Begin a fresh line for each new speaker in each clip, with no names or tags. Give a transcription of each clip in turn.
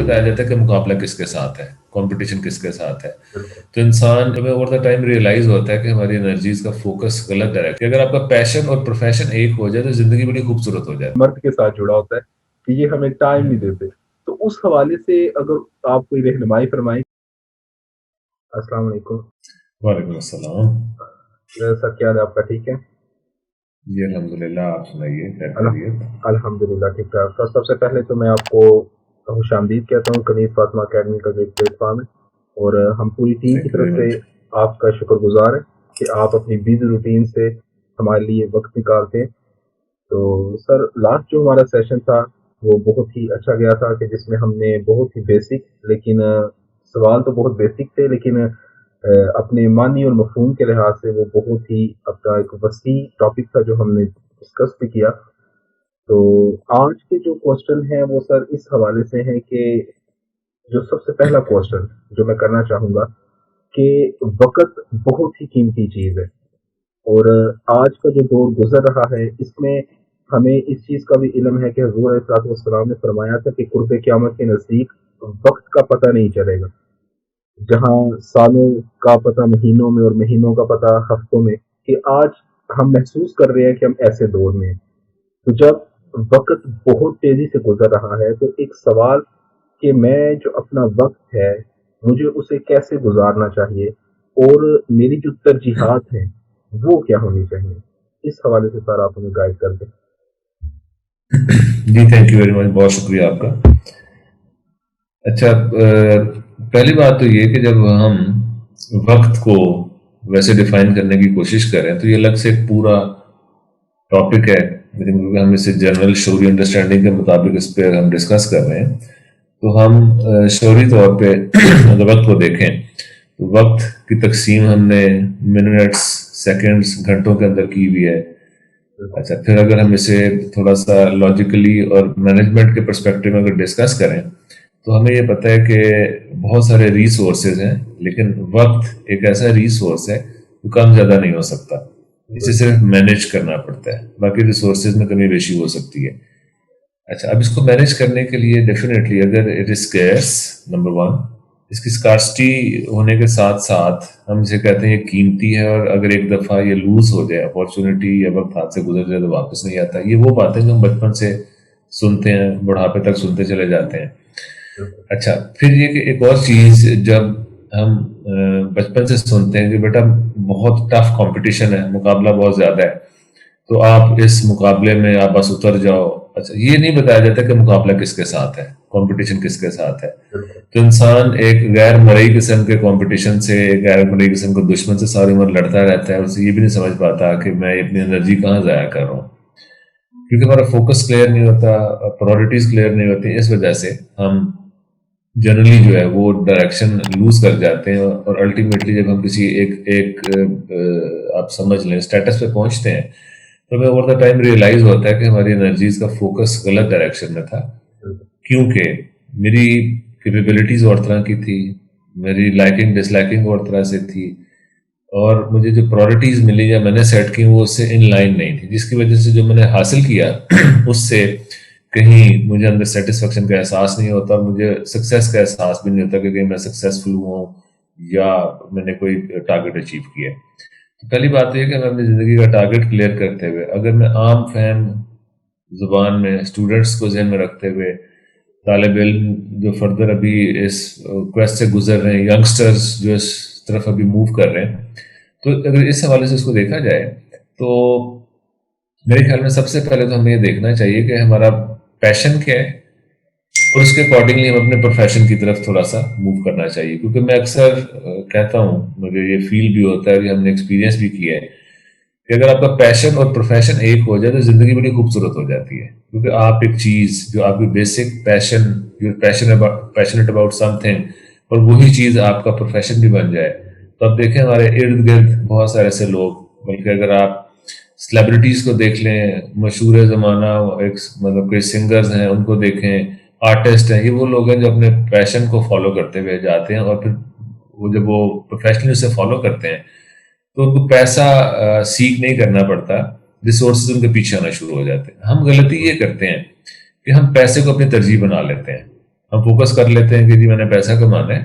بتایا جاتا کہ مقابلہ کس کے ساتھ ہے، کمپٹیشن کس کے ساتھ ہے.
بالکل
تو انسان ہمیں اوور دا ٹائم ریئلائز ہوتا ہے کہ ہماری انرجیز کا فوکس غلط ڈائریکٹ. اگر آپ کا پیشن اور پروفیشن ایک ہو جائے تو زندگی بڑی خوبصورت ہو جاتی ہے.
مرد کے ساتھ جڑا ہوتا ہے کہ یہ ہمیں ٹائم نہیں دیتے. تو اس حوالے سے اگر آپ کوئی رہنمائی فرمائیں. السلام علیکم.
وعلیکم السلام.
سر کیا ہے آپ کا؟ ٹھیک ہے
جی الحمدللہ. آپ سنائیے کیا خیریت؟
الحمدللہ ٹھیک ٹھاک. سب سے پہلے تو میں آپ کو خوش آمدید کہتا ہوں. کنیز فاطمہ اکیڈمی کا جو ایک پلیٹ فارم ہے، اور ہم پوری ٹیم کی طرف سے آپ کا شکر گزار ہیں کہ آپ اپنی بیزی روٹین سے ہمارے لیے وقت نکالتے ہیں. تو سر لاسٹ جو ہمارا سیشن تھا وہ بہت ہی اچھا گیا تھا، کہ جس میں ہم نے بہت ہی بیسک، لیکن سوال تو بہت بیسک تھے، لیکن اپنے معنی اور مفہوم کے لحاظ سے وہ بہت ہی اپنا ایک وسیع ٹاپک تھا جو ہم نے ڈسکس بھی کیا. تو آج کے جو کوشچن ہیں وہ سر اس حوالے سے ہیں کہ جو سب سے پہلا کوشچن جو میں کرنا چاہوں گا کہ وقت بہت ہی قیمتی چیز ہے، اور آج کا جو دور گزر رہا ہے اس میں ہمیں اس چیز کا بھی علم ہے کہ حضور علیہ الصلوۃ والسلام نے فرمایا تھا کہ قرب قیامت کے نزدیک وقت کا پتہ نہیں چلے گا. جہاں سالوں کا پتہ مہینوں میں اور مہینوں کا پتہ ہفتوں میں، کہ آج ہم محسوس کر رہے ہیں کہ ہم ایسے دور میں ہیں. تو جب وقت بہت تیزی سے گزر رہا ہے تو ایک سوال کہ میں جو اپنا وقت ہے مجھے اسے کیسے گزارنا چاہیے، اور میری جو ترجیحات ہیں وہ کیا ہونی چاہیے، اس حوالے سے سر آپ ہمیں گائیڈ کر دیں.
جی تھینک یو ویری مچ. بہت شکریہ آپ کا. اچھا، پہلی بات تو یہ کہ جب ہم وقت کو ویسے ڈیفائن کرنے کی کوشش کریں تو یہ الگ سے ایک پورا ٹاپک ہے، لیکن ہم اسے جنرل شعوری انڈرسٹینڈنگ کے مطابق اس پہ ہم ڈسکس کر رہے ہیں. تو ہم شعوری طور پہ اگر وقت کو دیکھیں تو وقت کی تقسیم ہم نے منٹس، سیکنڈز، گھنٹوں کے اندر کی ہوئی ہے. اچھا، پھر اگر ہم اسے تھوڑا سا لاجیکلی اور مینجمنٹ کے پرسپیکٹو میں اگر ڈسکس کریں تو ہمیں یہ پتہ ہے کہ بہت سارے ریسورسز ہیں، لیکن وقت ایک ایسا ریسورس ہے جو کم زیادہ نہیں ہو سکتا. اسے صرف مینیج کرنا پڑتا ہے، باقی ریسورسز میں کمی بیشی ہو سکتی ہے. اچھا، اب اس کو مینیج کرنے کے لیے ڈیفینیٹلی اگر it is scarce, number one, اس کی اسکارسٹی ہونے کے ساتھ ساتھ ہم اسے کہتے ہیں یہ قیمتی ہے، اور اگر ایک دفعہ یہ لوز ہو جائے، اپارچونیٹی یا وقت ہاتھ سے گزر جائے تو واپس نہیں آتا. یہ وہ باتیں جو ہم بچپن سے سنتے ہیں، بڑھاپے تک سنتے چلے جاتے ہیں. اچھا، پھر یہ کہ ایک اور چیز جب ہم بچپن سے سنتے ہیں کہ بیٹا بہت ٹف کمپٹیشن ہے، مقابلہ بہت زیادہ ہے، تو آپ اس مقابلے میں آپ بس اتر جاؤ. اچھا، یہ نہیں بتایا جاتا کہ مقابلہ کس کے ساتھ ہے، کمپٹیشن کس کے ساتھ ہے. تو انسان ایک غیر مرئی قسم کے کمپٹیشن سے، غیر مرئی قسم کے دشمن سے ساری عمر لڑتا رہتا ہے، اور اسے یہ بھی نہیں سمجھ پاتا کہ میں اپنی انرجی کہاں ضائع کر رہا ہوں، کیونکہ ہمارا فوکس کلیئر نہیں ہوتا، پرائورٹیز کلیئر نہیں ہوتی. اس وجہ سے ہم جنرلی جو ہے وہ ڈائریکشن لوز کر جاتے ہیں، اور الٹیمیٹلی جب ہم کسی ایک آپ سمجھ لیں اسٹیٹس پہ پہنچتے ہیں تو ہمیں اوور دا ٹائم ریئلائز ہوتا ہے کہ ہماری انرجیز کا فوکس غلط ڈائریکشن میں تھا، کیونکہ میری کیپیبلٹیز اور طرح کی تھی، میری لائکنگ ڈس لائکنگ اور طرح سے تھی، اور مجھے جو پرائورٹیز ملی یا میں نے سیٹ کی وہ اس سے ان لائن نہیں تھی، جس کی وجہ سے جو میں نے حاصل کیا اس سے کہیں مجھے اندر سیٹسفیکشن کا احساس نہیں ہوتا، اور مجھے سکسیس کا احساس بھی نہیں ہوتا کہ کہیں میں سکسیسفل ہوں یا میں نے کوئی ٹارگیٹ اچیو کیا. تو پہلی بات یہ کہ میں اپنی زندگی کا ٹارگیٹ کلیئر کرتے ہوئے، اگر میں عام فہم زبان میں اسٹوڈنٹس کو ذہن میں رکھتے ہوئے، طالب علم جو فردر ابھی اس کویسٹ سے گزر رہے ہیں، ینگسٹرز جو اس طرف ابھی موو کر رہے ہیں، تو اگر اس حوالے سے اس کو دیکھا جائے تو میرے خیال میں سب سے پہلے تو ہمیں یہ دیکھنا چاہیے کہ ہمارا پیشن کیا ہے، اور اس کے اکارڈنگلی ہم اپنے پروفیشن کی طرف تھوڑا سا موو کرنا چاہیے. کیونکہ میں اکثر کہتا ہوں، مجھے یہ فیل بھی ہوتا ہے، ہم نے ایکسپیرینس بھی کیا ہے کہ اگر آپ کا پیشن اور پروفیشن ایک ہو جائے تو زندگی بڑی خوبصورت ہو جاتی ہے. کیونکہ آپ ایک چیز جو آپ کی basic passionate about some thing, اور وہی چیز آپ کا پروفیشن بھی بن جائے، تو آپ دیکھیں ہمارے ارد گرد بہت سارے ایسے لوگ، بلکہ اگر آپ سیلیبریٹیز کو دیکھ لیں، مشہور زمانہ ایک مطلب کوئی سنگرز ہیں ان کو دیکھیں، آرٹسٹ ہیں، یہ وہ لوگ ہیں جو اپنے پیشن کو فالو کرتے ہوئے جاتے ہیں، اور پھر وہ جب وہ پروفیشنلی اسے فالو کرتے ہیں تو ان کو پیسہ سیکھ نہیں کرنا پڑتا، ریسورسز ان کے پیچھے آنا شروع ہو جاتے ہیں. ہم غلطی یہ کرتے ہیں کہ ہم پیسے کو اپنی ترجیح بنا لیتے ہیں. ہم فوکس کر لیتے ہیں کہ جی میں نے پیسہ کمانا ہے،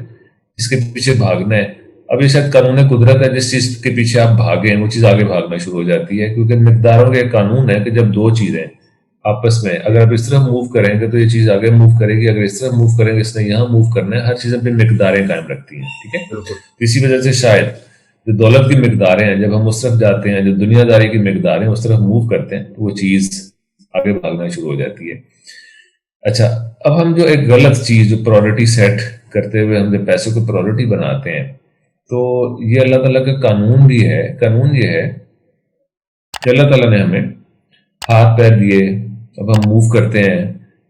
اس کے پیچھے بھاگنا ہے. اب یہ شاید قانون قدرت ہے، جس چیز کے پیچھے آپ بھاگیں وہ چیز آگے بھاگنا شروع ہو جاتی ہے، کیونکہ مقداروں کا ایک قانون ہے کہ جب دو چیزیں آپس میں اگر آپ اس طرح موو کریں گے تو یہ چیز آگے موو کرے گی، اگر اس طرح موو کریں گے اس نے یہاں موو کرنا ہے. ہر چیز اپنی مقداریں قائم رکھتی ہیں. ٹھیک ہے،
بالکل
اسی وجہ سے شاید جو دولت کی مقداریں ہیں جب ہم اس طرف جاتے ہیں، جو دنیا داری کی مقداریں اس طرف موو کرتے ہیں تو وہ چیز آگے بھاگنا شروع ہو جاتی ہے. اچھا، اب ہم جو ایک غلط چیز جو پرائورٹی سیٹ کرتے ہوئے ہم جو پیسوں کو پرائورٹی بناتے ہیں، تو یہ اللہ تعالیٰ کا قانون بھی ہے. قانون یہ ہے کہ اللہ تعالیٰ نے ہمیں ہاتھ پیر دیے، اب ہم موو کرتے ہیں.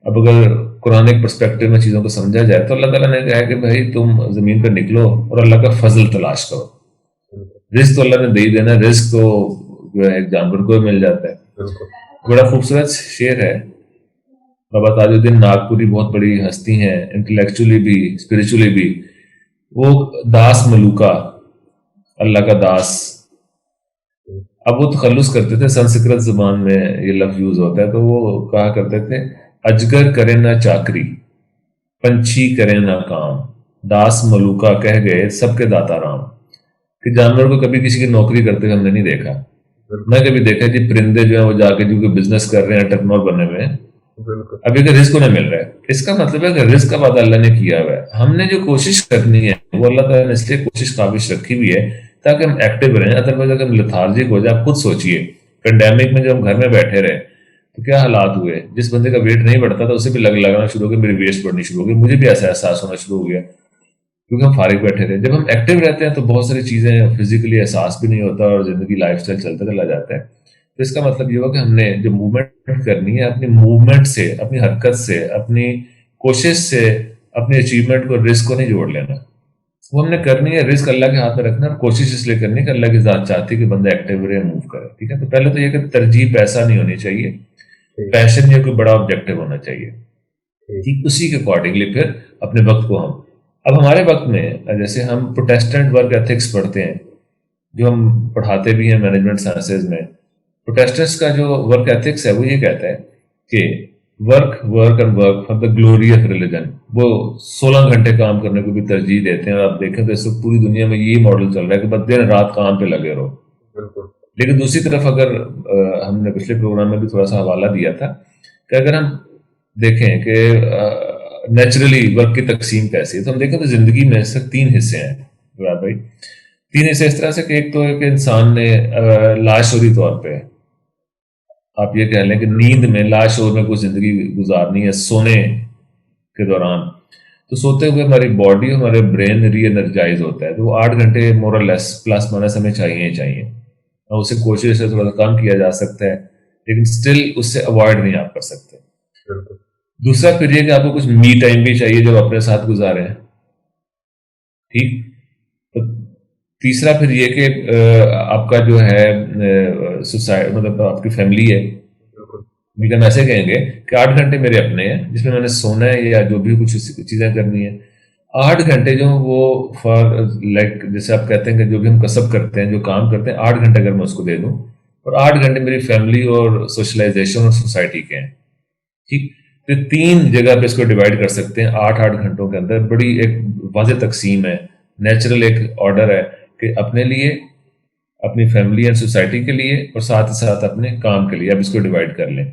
اب اگر قرآن ایک پرسپیکٹو میں چیزوں کو سمجھا جائے تو اللہ تعالیٰ نے کہا کہ بھائی تم زمین پہ نکلو اور اللہ کا فضل تلاش کرو. رزق تو اللہ نے دے ہی دینا، رزق تو جو ہے ایک جانور کو مل جاتا ہے.
بالکل
بڑا خوبصورت شعر ہے. بابا تاج الدین ناگپوری بہت بڑی ہستی ہیں، انٹلیکچولی بھی اسپریچولی بھی. وہ داس ملوکا، اللہ کا داس. اب وہ تخلص کرتے تھے، سنسکرت زبان میں یہ لفظ یوز ہوتا ہے، تو وہ کہا کرتے تھے اجگر کرے نہ چاکری، پنچھی کرے نہ کام، داس ملوکا کہہ گئے سب کے داتا رام. کہ جانور کو کبھی کسی کی نوکری کرتے ہوئے ہم نے نہیں دیکھا. میں کبھی دیکھا جی پرندے جو ہیں وہ جا کے جو کہ بزنس کر رہے ہیں، ٹرنور بنے ہوئے ہیں،
بالکل
ابھی کا رزق انہیں مل رہا ہے. اس کا مطلب ہے کہ رزق کا وعدہ اللہ نے کیا ہوا ہے. ہم نے جو کوشش کرنی ہے وہ اللہ تعالیٰ نے اس لیے کوشش کاوش رکھی ہوئی ہے تاکہ ہم ایکٹیو رہیں. ادروائز اگر ہم لتھارجک ہو جائے، آپ خود سوچئے پینڈیمک میں جب ہم گھر میں بیٹھے رہے تو کیا حالات ہوئے. جس بندے کا ویٹ نہیں بڑھتا تھا اسے بھی لگانا شروع ہو گیا، میری ویسٹ بڑھنی شروع ہو گئی. مجھے بھی ایسا احساس ہونا شروع ہو گیا کیونکہ ہم فارغ بیٹھے رہے. جب ہم ایکٹیو رہتے ہیں تو بہت ساری چیزیں فزیکلی احساس بھی نہیں ہوتا اور زندگی لائف اسٹائل چلتا چلا جاتا ہے. تو اس کا مطلب یہ ہوا کہ ہم نے جو موومنٹ کرنی ہے، اپنی موومنٹ سے، اپنی حرکت سے، اپنی کوشش سے اپنی اچیومنٹ کو، رزق کو نہیں جوڑ لینا. وہ ہم نے کرنی ہے، رزق اللہ کے ہاتھ میں رکھنا، اور کوشش اس لیے کرنی ہے کہ اللہ کی ذات چاہتی ہے کہ بندہ ایکٹیو رہے، موو کرے. ٹھیک ہے، تو پہلے تو یہ کہ ترجیح پیسہ نہیں ہونی چاہیے، پیشن یا کوئی بڑا آبجیکٹو ہونا چاہیے. ٹھیک، اسی کے اکارڈنگلی پھر اپنے وقت کو ہم اب ہمارے وقت میں جیسے ہم پروٹیسٹنٹ ورک ایتھکس پڑھتے ہیں، جو ہم پڑھاتے بھی ہیں مینجمنٹ سائنسز میں. پروٹیسٹنٹس کا جو ورک ایتھکس ہے وہ یہ کہتا ہے کہ work and work for the glory of religion. وہ 16 گھنٹے کام کرنے کو بھی ترجیح دیتے ہیں. اور آپ دیکھیں تو اس وقت پوری دنیا میں یہی ماڈل چل رہا ہے کہ بس دن رات کام پہ لگے رہو. لیکن دوسری طرف اگر ہم نے پچھلے پروگرام میں بھی تھوڑا سا حوالہ دیا تھا کہ اگر ہم دیکھیں کہ نیچرلی ورک کی تقسیم کیسی ہے، تو ہم دیکھیں تو زندگی میں صرف 3 حصے ہیں بھائی. 3 حصے اس طرح سے کہ ایک تو ہے کہ انسان نے لاشعوری طور پہ، آپ یہ کہہ لیں کہ نیند میں لاشعور میں کوئی زندگی گزارنی ہے سونے کے دوران. تو سوتے ہوئے ہماری باڈی، ہمارے برین ری انرجائز ہوتا ہے. تو وہ 8 گھنٹے مور اور لیس پلس مائنس ہمیں چاہیے ہی چاہیے. اور اسے کوشش سے تھوڑا سا کم کیا جا سکتا ہے لیکن اسٹل اس سے اوائڈ نہیں آپ کر سکتے. دوسرا پھر یہ کہ آپ کو کچھ می ٹائم بھی چاہیے جو اپنے ساتھ گزارے ہیں. ٹھیک، تو تیسرا پھر یہ کہ آپ کا جو ہے مطلب آپ کی فیملی ہے، لیکن ہم ایسے کہیں گے کہ 8 گھنٹے میرے اپنے ہیں جس میں میں نے سونا ہے یا جو بھی کچھ چیزیں کرنی ہیں. 8 گھنٹے جو وہ فار لائک جیسے آپ کہتے ہیں کہ جو بھی ہم کسب کرتے ہیں، جو کام کرتے ہیں، 8 گھنٹے اگر میں اس کو دے دوں اور 8 گھنٹے میری فیملی اور سوشلائزیشن اور سوسائٹی کے ہیں. ٹھیک، تو 3 جگہ پہ اس کو ڈیوائڈ کر سکتے ہیں 8 گھنٹوں کے اندر. بڑی ایک واضح تقسیم ہے، نیچرل ایک آرڈر ہے کہ اپنے لیے، اپنی فیملی اینڈ سوسائٹی کے لیے، اور ساتھ ہی ساتھ اپنے کام کے لیے. اب اس کو ڈیوائڈ کر لیں.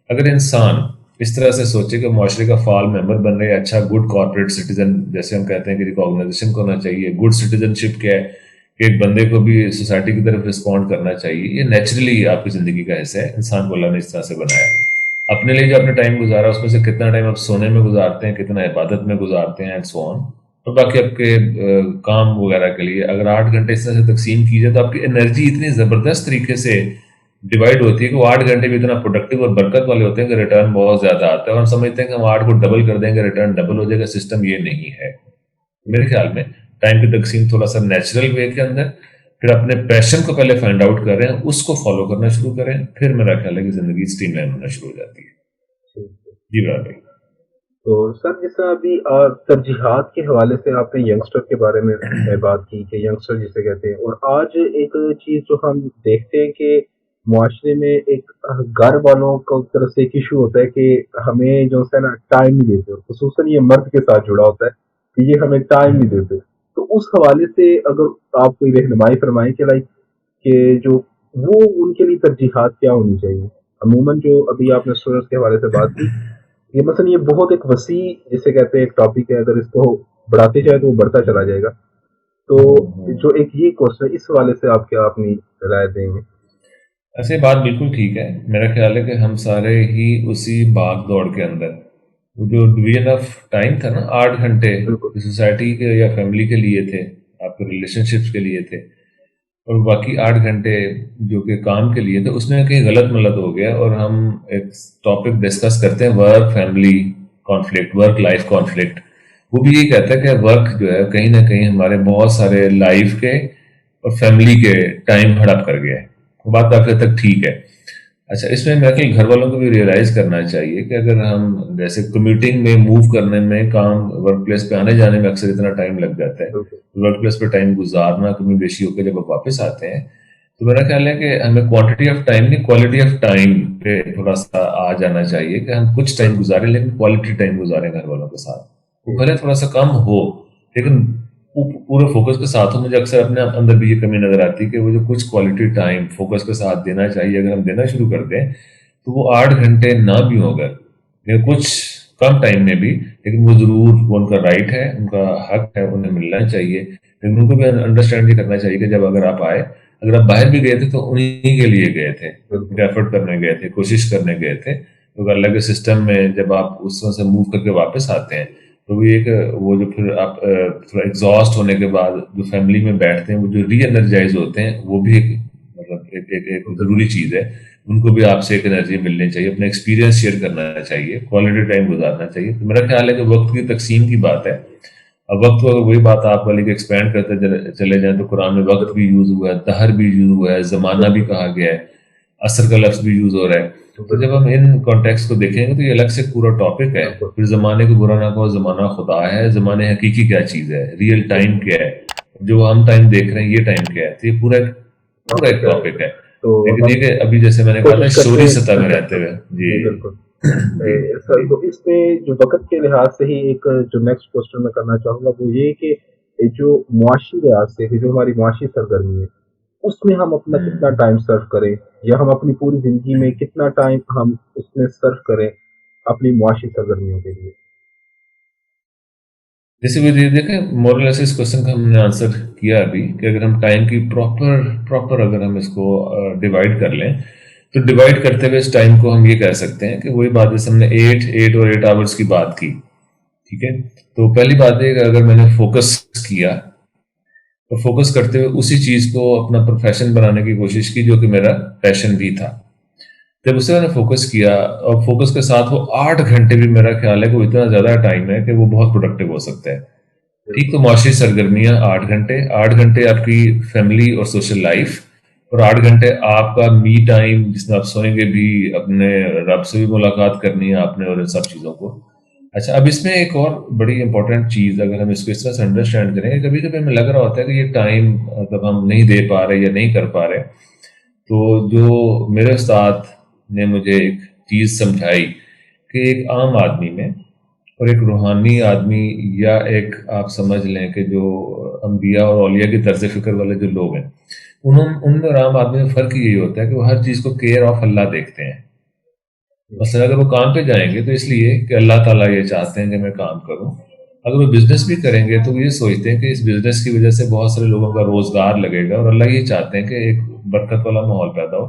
اگر انسان اس طرح سے سوچے کہ معاشرے کا فعال ممبر بن رہے، اچھا گڈ کارپوریٹ سٹیزن جیسے ہم کہتے ہیں کہ ریکاگنائزیشن کو ہونا چاہیے. گڈ سٹیزن شپ کیا ہے کہ ایک بندے کو بھی سوسائٹی کی طرف رسپونڈ کرنا چاہیے. یہ نیچرلی آپ کی زندگی کا حصہ ہے. انسان کو اللہ نے اس طرح سے بنایا. اپنے لیے جو اپنے ٹائم گزارا اس میں سے کتنا ٹائم آپ سونے میں گزارتے ہیں، کتنا عبادت میں گزارتے ہیں، اینڈ سو آن. اور باقی آپ کے کام وغیرہ کے لیے اگر 8 گھنٹے اس طرح سے تقسیم کی جائے تو آپ کی انرجی اتنی زبردست طریقے سے ڈیوائڈ ہوتی ہے کہ وہ 8 گھنٹے بھی اتنا پروڈکٹیو اور برکت والے ہوتے ہیں کہ ریٹرن بہت زیادہ آتا ہے. اور ہم سمجھتے ہیں کہ ہم 8 کو ڈبل کر دیں گے ریٹرن ڈبل ہو جائے گا. سسٹم یہ نہیں ہے. میرے خیال میں ٹائم کی تقسیم تھوڑا سا نیچرل وے کے اندر، پھر اپنے پیشن کو پہلے فائنڈ آؤٹ کریں، اس کو فالو کرنا شروع کریں، پھر میرا خیال ہے کہ زندگی اسٹریم لائن ہونا شروع ہو جاتی ہے. جی برابر.
تو سر جس طرح ابھی ترجیحات کے حوالے سے آپ نے ینگسٹر کے بارے میں بات کی کہ ینگسٹر جسے کہتے ہیں، اور آج ایک چیز جو ہم دیکھتے ہیں کہ معاشرے میں ایک گھر والوں کو طرف سے ایک ایشو ہوتا ہے کہ ہمیں جو ہے نا ٹائم نہیں دیتے، خصوصاً یہ مرد کے ساتھ جڑا ہوتا ہے کہ یہ ہمیں ٹائم نہیں دیتے. تو اس حوالے سے اگر آپ کوئی رہنمائی فرمائیں کہ لائک کہ جو وہ ان کے لیے ترجیحات کیا ہونی چاہیے. عموماً جو ابھی آپ نے اسٹوڈنٹس کے حوالے سے بات کی، یہ مثلا یہ بہت ایک وسیع جسے کہتے ہیں ایک ٹاپک ہے، اگر اس کو بڑھاتے جائے تو وہ بڑھتا چلا جائے گا. تو جو ایک یہ کوشچن ہے اس حوالے سے آپ کیا اپنی رائے دیں گے؟
ایسے بات بالکل ٹھیک ہے. میرا خیال ہے کہ ہم سارے ہی اسی بھاگ دوڑ کے اندر وہ جو ڈویژن آف ٹائم تھا نا، 8 گھنٹے
بالکل
سوسائٹی کے یا فیملی کے لیے تھے، آپ کے ریلیشن شپس کے لیے تھے، اور باقی 8 گھنٹے جو کہ کام کے لیے تھے، اس میں کہیں غلط ملت ہو گیا. اور ہم ایک ٹاپک ڈسکس کرتے ہیں، work family conflict, work life conflict. وہ بھی یہی کہتا ہے کہ ورک جو ہے کہیں نہ کہیں ہمارے بہت سارے لائف کے اور فیملی کے ٹائم ہڑپ کر گیا ہے. وہ بات کافی حد تک ٹھیک ہے. اچھا، اس میں میرے خیال گھر والوں کو بھی ریئلائز کرنا چاہیے کہ اگر ہم جیسے کمیوٹنگ میں موو کرنے میں، کام ورک پلیس پہ آنے جانے میں اکثر اتنا ٹائم لگ جاتا ہے،
بالکل
ورک پلیس پہ ٹائم گزارنا کمی بیشی ہو کے جب آپ واپس آتے ہیں، تو میرا خیال ہے کہ ہمیں کوانٹٹی آف ٹائم نہیں، کوالٹی آف ٹائم پہ تھوڑا سا آ جانا چاہیے کہ ہم کچھ ٹائم گزاریں لیکن کوالٹی ٹائم گزاریں گھر والوں کے ساتھ. وہ بھلے تھوڑا سا کم ہو لیکن پورے فوکس کے ساتھ ہو. مجھے اکثر اپنے اندر بھی یہ کمی نظر آتی ہے کہ وہ جو کچھ کوالٹی ٹائم فوکس کے ساتھ دینا چاہیے، اگر ہم دینا شروع کر دیں تو وہ 8 گھنٹے نہ بھی ہو گئے یا کچھ کم ٹائم میں بھی، لیکن وہ ضرور، وہ ان کا رائٹ ہے، ان کا حق ہے، انہیں ملنا چاہیے. لیکن ان کو بھی انڈرسٹینڈ یہ کرنا چاہیے کہ جب اگر آپ آئے، اگر آپ باہر بھی گئے تھے تو انہیں کے لیے گئے تھے، ایفرٹ کرنے گئے تھے، کوشش کرنے گئے تھے. کیونکہ اللہ کے سسٹم میں جب آپ اس طرح سے موو کر کے واپس آتے ہیں تو وہ ایک وہ جو پھر آپ تھوڑا ایگزاسٹ ہونے کے بعد جو فیملی میں بیٹھتے ہیں، وہ جو ری انرجائز ہوتے ہیں، وہ بھی ایک مطلب ایک ضروری چیز ہے. ان کو بھی آپ سے ایک انرجی ملنی چاہیے، اپنا ایکسپیرینس شیئر کرنا چاہیے، کوالٹی ٹائم گزارنا چاہیے. تو میرا خیال ہے کہ وقت کی تقسیم کی بات ہے. اب وقت کو اگر وہی بات آپ والی کے ایکسپینڈ کرتے چلے جائیں تو قرآن میں وقت بھی یوز ہوا ہے، دہر بھی یوز ہوا ہے، زمانہ بھی کہا گیا ہے، عصر کا لفظ بھی یوز ہو رہا ہے. تو جب ہم ان کانٹیکس کو دیکھیں گے تو یہ الگ سے پورا ٹاپک ہے. پھر زمانے کو برا نہ کہو، زمانہ خدا ہے. زمانے حقیقی کیا چیز ہے، ریئل ٹائم کیا ہے، جو ہم ٹائم دیکھ رہے ہیں یہ ٹائم کیا ہے. تو یہ پورا ایک ٹاپک ہے.
تو
لیکن یہ کہ ابھی جیسے میں نے کہا تھا
کوشش کرتے
شعوری
ہیں.
سطح میں رہتے ہوئے
جی
جی
بالکل. سر تو اس میں جو وقت کے لحاظ سے ہی ایک جو نیکسٹ کوشچن میں کرنا چاہوں گا وہ یہ کہ جو معاشی لحاظ سے جو ہماری معاشی سرگرمی ہے اس میں ہم اپنا کتنا ٹائم صرف کریں، یا ہم اپنی پوری زندگی میں کتنا ٹائم ہم اس میں صرف کریں اپنی معاشی سرگرمیوں کے لیے.
جیسے وہ یہ دیکھیں مورلیس اس کوشچن کا ہم نے آنسر کیا ابھی کہ اگر ہم ٹائم کی پراپر اگر ہم اس کو ڈیوائڈ کر لیں تو ڈیوائڈ کرتے ہوئے اس ٹائم کو ہم یہ کہہ سکتے ہیں کہ وہی بات جیسے ہم نے 8 آورس کی بات کی. ٹھیک ہے، تو پہلی بات ہے کہ اگر میں نے فوکس کیا تو فوکس کرتے ہوئے اسی چیز کو اپنا پروفیشن بنانے کی کوشش کی جو کہ میرا پیشن بھی تھا. جب اسے میں نے فوکس کیا اور فوکس کے ساتھ وہ 8 گھنٹے بھی میرا خیال ہے کہ وہ اتنا زیادہ ٹائم ہے کہ وہ بہت پروڈکٹیو ہو سکتا ہے. ٹھیک، تو معاشی سرگرمیاں 8 گھنٹے، 8 گھنٹے آپ کی فیملی اور سوشل لائف، اور 8 گھنٹے آپ کا می ٹائم جس میں آپ سوئیں گے بھی، اپنے رب سے بھی ملاقات کرنی ہے آپ نے اور ان سب چیزوں کو. اچھا، اب اس میں ایک اور بڑی امپورٹنٹ چیز اگر ہم اس کو اس طرح سے انڈرسٹینڈ کریں کہ کبھی کبھی ہمیں لگ رہا ہوتا ہے کہ یہ ٹائم جب ہم نہیں دے پا رہے یا نہیں کر پا رہے، تو جو میرے استاد نے مجھے ایک چیز سمجھائی کہ ایک عام آدمی میں اور ایک روحانی آدمی، یا ایک آپ سمجھ لیں کہ جو انبیاء اور اولیاء کی طرز فکر والے جو لوگ ہیں، ان میں اور عام آدمی میں فرق یہی ہوتا ہے کہ وہ ہر چیز کو کیئر آف اللہ دیکھتے ہیں. مثلا اگر وہ کام پہ جائیں گے تو اس لیے کہ اللہ تعالیٰ یہ چاہتے ہیں کہ میں کام کروں. اگر وہ بزنس بھی کریں گے تو وہ یہ سوچتے ہیں کہ اس بزنس کی وجہ سے بہت سارے لوگوں کا روزگار لگے گا، اور اللہ یہ چاہتے ہیں کہ ایک برکت والا ماحول پیدا ہو.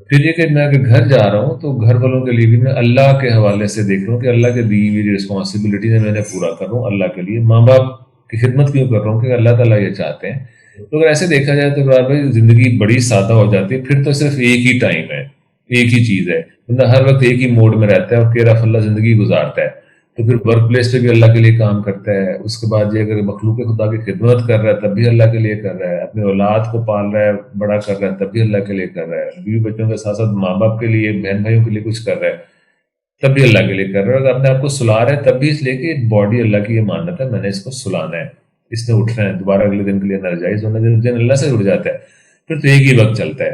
پھر یہ کہ میں اگر گھر جا رہا ہوں تو گھر والوں کے لیے بھی میں اللہ کے حوالے سے دیکھ رہا ہوں کہ اللہ کے دی ہوئی رسپانسبلٹی میں نے پورا کر رہا ہوں اللہ کے لیے. ماں باپ کی خدمت کیوں کر رہا ہوں کہ اللہ تعالیٰ یہ چاہتے ہیں. تو اگر ایسے دیکھا جائے تو بھائی زندگی بڑی سادہ ہو جاتی ہے. پھر تو صرف ایک ہی ٹائم ہے، ایک ہی چیز ہے، بندہ ہر وقت ایک ہی موڈ میں رہتا ہے اور کیئر آف اللہ زندگی گزارتا ہے. تو پھر ورک پلیس پہ بھی اللہ کے لیے کام کرتا ہے. اس کے بعد یہ اگر مخلوق خدا کی خدمت کر رہا ہے تب بھی اللہ کے لیے کر رہا ہے. اپنے اولاد کو پال رہا ہے، بڑا کر رہا ہے تب بھی اللہ کے لیے کر رہا ہے. بیوی بچوں کے ساتھ ساتھ ماں باپ کے لیے، بہن بھائیوں کے لیے کچھ کر رہا ہے تب بھی اللہ کے لیے کر رہا ہے. اگر اپنے آپ کو سلا رہا ہے تب بھی اس لیے کہ باڈی اللہ کی یہ مانت ہے، میں نے اس کو سلانا ہے، اس نے اٹھنا ہے، دوبارہ اگلے دن کے لیے انرجائز ہونا ہے. جن اللہ سے اٹھ جاتا ہے پھر تو ایک ہی وقت چلتا ہے.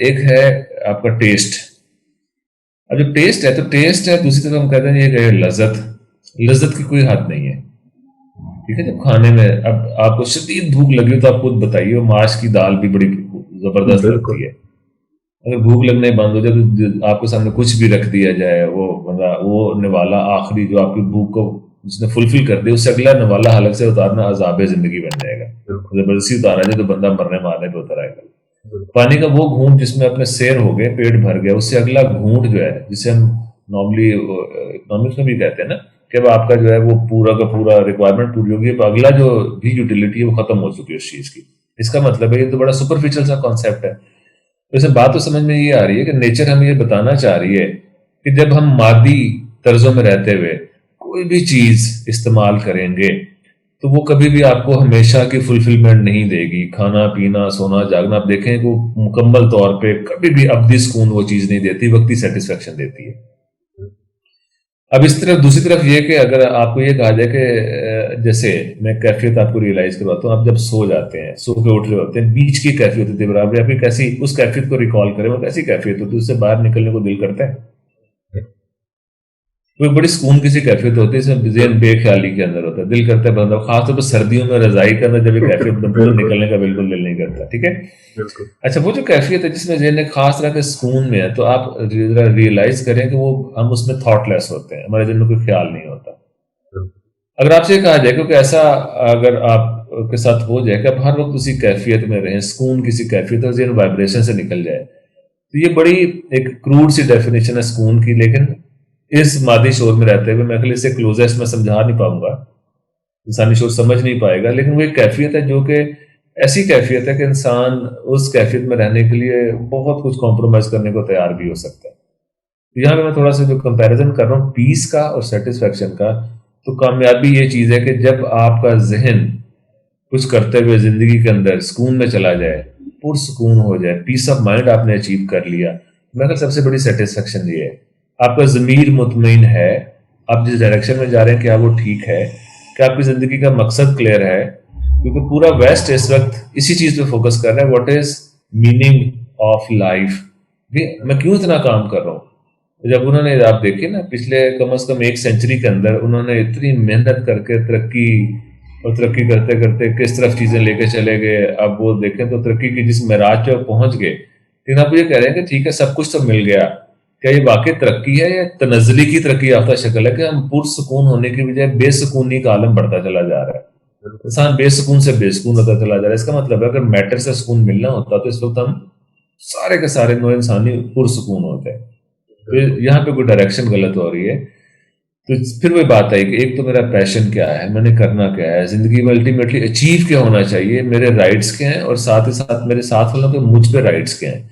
ایک ہے آپ کا ٹیسٹ. اب جو ٹیسٹ ہے تو ٹیسٹ ہے، دوسری طرف ہم کہتے ہیں یہ کہ لذت. لذت کی کوئی حد نہیں ہے. ٹھیک ہے، جب کھانے میں اب آپ کو شدید بھوک لگی ہو تو آپ خود بتائیے، ماش کی دال بھی بڑی زبردست
بالکل
لگتی ہے. اگر بھوک لگنے بند ہو جائے تو آپ کے سامنے کچھ بھی رکھ دیا جائے، وہ بندہ وہ نوالا آخری جو آپ کی بھوک کو جس نے فلفل کر دیا، اس سے اگلا نوالا حلق سے اتارنا عذاب زندگی بن جائے گا.
بالکل
زبردستی اتارا جائے تو بندہ مرنے مارنے پہ اتر آئے گا.
بالکل
پانی کا وہ گھونٹ جس میں اپنے سیر ہو گئے، پیٹ بھر گیا، اس سے اگلا گھونٹ جو ہے جسے ہم نارملی اکنامکس میں بھی کہتے ہیں نا کہ اب آپ کا جو ہے وہ پورا کا پورا ریکوائرمنٹ پوری ہوگی، اب اگلا جو بھی یوٹیلیٹی ہے وہ ختم ہو چکی ہے اس چیز کی. اس کا مطلب ہے یہ تو بڑا سپرفیشل سا کانسیپٹ ہے. ویسے بات تو سمجھ میں یہ آ رہی ہے کہ نیچر ہمیں یہ بتانا چاہ رہی ہے کہ جب ہم مادی طرزوں میں رہتے ہوئے کوئی بھی چیز استعمال کریں گے تو وہ کبھی بھی آپ کو ہمیشہ کی فلفلمنٹ نہیں دے گی. کھانا پینا سونا جاگنا آپ دیکھیں کہ وہ مکمل طور پہ کبھی بھی ابدی سکون وہ چیز نہیں دیتی، وقتی سیٹسفیکشن دیتی ہے. اب اس طرف دوسری طرف یہ کہ اگر آپ کو یہ کہا جائے کہ جیسے میں کیفیت آپ کو ریئلائز کرواتا ہوں، آپ جب سو جاتے ہیں، سو کے اٹھ رہے ہوتے ہیں، بیچ کی کیفیت ہوتی ہے برابر، آپ کی کیسی اس کیفیت کو ریکال کریں، وہ کیسی کیفیت ہوتی ہے، اس سے باہر نکلنے کو دل کرتا ہے. کوئی بڑی سکون کی سی کیفیت ہوتی ہے، اس میں ذہن بے خیالی کے اندر ہوتا ہے، دل کرتا ہے بندہ، خاص طور پر سردیوں میں رضائی کے اندر جب یہ کیفیت بنتی ہے تو
بالکل
نکلنے کا بالکل دل نہیں کرتا. ٹھیک ہے.
بالکل
اچھا، وہ جو کیفیت ہے جس میں ذہن ایک خاص طرح کے سکون میں ہے، تو آپ ریئلائز کریں کہ وہ ہم اس میں تھاٹ لیس ہوتے ہیں، ہمارے ذہن میں کوئی خیال نہیں ہوتا. اگر آپ سے یہ کہا جائے کہ ایسا اگر آپ کے ساتھ ہو جائے کہ آپ ہر وقت اسی کیفیت میں رہیں، سکون کسی کیفیت اور ذہن وائبریشن سے نکل جائے، تو یہ بڑی ایک کروڈ سی ڈیفینیشن ہے سکون کی، لیکن اس مادی شعور میں رہتے ہوئے میں خیال اسے کلوزسٹ میں سمجھا نہیں پاؤں گا، انسانی شعور سمجھ نہیں پائے گا. لیکن وہ ایک کیفیت ہے جو کہ ایسی کیفیت ہے کہ انسان اس کیفیت میں رہنے کے لیے بہت کچھ کمپرومائز کرنے کو تیار بھی ہو سکتا ہے. یہاں پہ میں تھوڑا سا جو کمپیریزن کر رہا ہوں پیس کا اور سیٹسفیکشن کا، تو کامیابی یہ چیز ہے کہ جب آپ کا ذہن کچھ کرتے ہوئے زندگی کے اندر سکون میں چلا جائے، پرسکون ہو جائے، پیس آف مائنڈ آپ نے اچیو کر لیا، میرا سب سے بڑی سیٹسفیکشن یہ ہے. آپ کا ضمیر مطمئن ہے، آپ جس ڈائریکشن میں جا رہے ہیں کیا وہ ٹھیک ہے، کہ آپ کی زندگی کا مقصد کلیئر ہے. کیونکہ پورا ویسٹ اس وقت اسی چیز پہ فوکس کر رہا ہے، what is meaning of life, میں کیوں اتنا کام کر رہا ہوں. جب انہوں نے آپ دیکھیں نا پچھلے کم از کم ایک سینچری کے اندر انہوں نے اتنی محنت کر کے ترقی کرتے کرتے کس طرف چیزیں لے کے چلے گئے. اب وہ دیکھیں تو ترقی کی جس معراج پہ پہنچ گئے، لیکن آپ یہ کہہ رہے ہیں کہ ٹھیک ہے سب کچھ تو مل گیا، کیا یہ واقعی ترقی ہے یا تنزلی کی ترقی یافتہ شکل ہے کہ ہم پرسکون ہونے کی بجائے بے سکونی کا عالم بڑھتا چلا جا رہا ہے، انسان بے سکون سے بے سکون ہوتا چلا جا رہا ہے. اس کا مطلب ہے اگر میٹر سے سکون ملنا ہوتا تو اس وقت ہم سارے کے سارے نو انسانی پرسکون ہوتے ہیں. یہاں پہ کوئی ڈائریکشن غلط ہو رہی ہے. تو پھر وہی بات آئی کہ ایک تو میرا پیشن کیا ہے، میں نے کرنا کیا ہے زندگی میں، الٹیمیٹلی اچیو کیا ہونا چاہیے، میرے رائٹس کیا ہیں، اور ساتھ ہی ساتھ میرے ساتھ والوں کے مجھ پہ رائٹس کیا ہیں.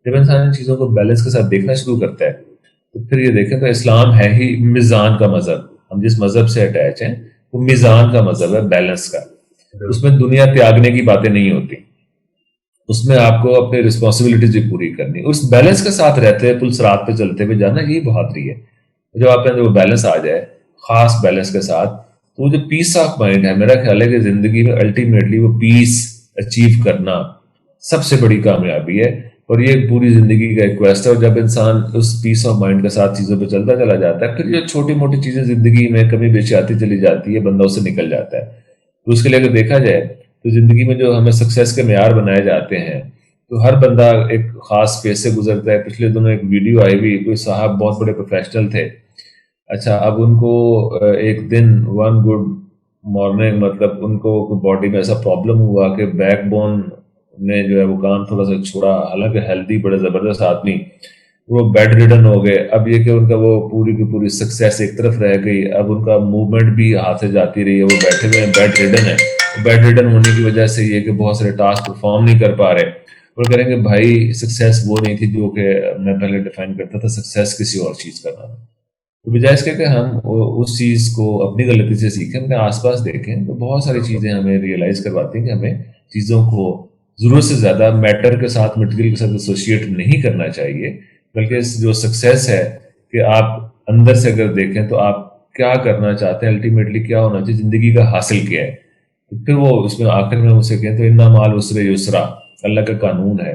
جب انسان ان چیزوں کو بیلنس کے ساتھ دیکھنا شروع کرتا ہے تو پھر یہ دیکھیں تو اسلام ہے ہی میزان کا مذہب. ہم جس مذہب سے اٹیچ ہیں وہ میزان کا مذہب ہے، بیلنس کا. اس میں دنیا تیاگنے کی باتیں نہیں ہوتی، اس میں آپ کو اپنی رسپانسبلٹیز بھی پوری کرنی، اس بیلنس کے ساتھ رہتے ہوئے پلسرات پہ چلتے ہوئے جانا، یہی بہادری ہے. جب آپ کے اندر وہ بیلنس آ جائے خاص بیلنس کے ساتھ، تو وہ جو پیس آف مائنڈ ہے، میرا خیال ہے کہ زندگی میں الٹیمیٹلی وہ پیس اچیو کرنا سب سے بڑی کامیابی ہے. اور یہ پوری زندگی کا ایک کویسٹ ہے. اور جب انسان اس پیس آف مائنڈ کے ساتھ چیزوں پہ چلتا چلا جاتا ہے، پھر جو چھوٹی موٹی چیزیں زندگی میں کمی بیشی آتی چلی جاتی ہے، بندہ اس سے نکل جاتا ہے. تو اس کے لیے اگر دیکھا جائے تو زندگی میں جو ہمیں سکسیس کے معیار بنائے جاتے ہیں، تو ہر بندہ ایک خاص فیز سے گزرتا ہے. پچھلے دنوں ایک ویڈیو آئی ہوئی، کوئی صاحب بہت بڑے پروفیشنل تھے. اچھا، اب ان کو ایک دن ون گڈ مارننگ مطلب ان کو باڈی میں ایسا پرابلم ہوا کہ بیک بون نے جو ہے وہ کام تھوڑا سا چھوڑا، حالانکہ ہیلدی بڑے زبردست آدمی، وہ بیڈ ریڈن ہو گئے. اب یہ کہ ان کا وہ پوری کی پوری سکسیس ایک طرف رہ گئی، اب ان کا موومنٹ بھی ہاتھ سے جاتی رہی ہے، وہ بیٹھے ہوئے ہیں، بیڈ ریڈن ہے. بیڈ ریڈن ہونے کی وجہ سے یہ کہ بہت سارے ٹاسک پرفارم نہیں کر پا رہے. وہ کریں گے بھائی سکسیس وہ نہیں تھی جو کہ میں پہلے ڈیفائن کرتا تھا، سکسیس کسی اور چیز کا نام ہے. تو بجائے اس کے کہ ہم اس چیز کو اپنی غلطی سے سیکھیں، اپنے آس پاس دیکھیں، تو بہت ساری چیزیں ہمیں ریئلائز کرواتی ہیں کہ ہمیں چیزوں کو ضرورت سے زیادہ میٹر کے ساتھ، مٹیریل کے ساتھ ایسوسیٹ نہیں کرنا چاہیے، بلکہ جو سکسیس ہے کہ آپ اندر سے اگر دیکھیں تو آپ کیا کرنا چاہتے ہیں، الٹیمیٹلی کیا ہونا چاہیے، زندگی کا حاصل کیا ہے. پھر وہ اس میں آخر میں اسے کہیں تو انا مال اسرے یسرا، اللہ کا قانون ہے.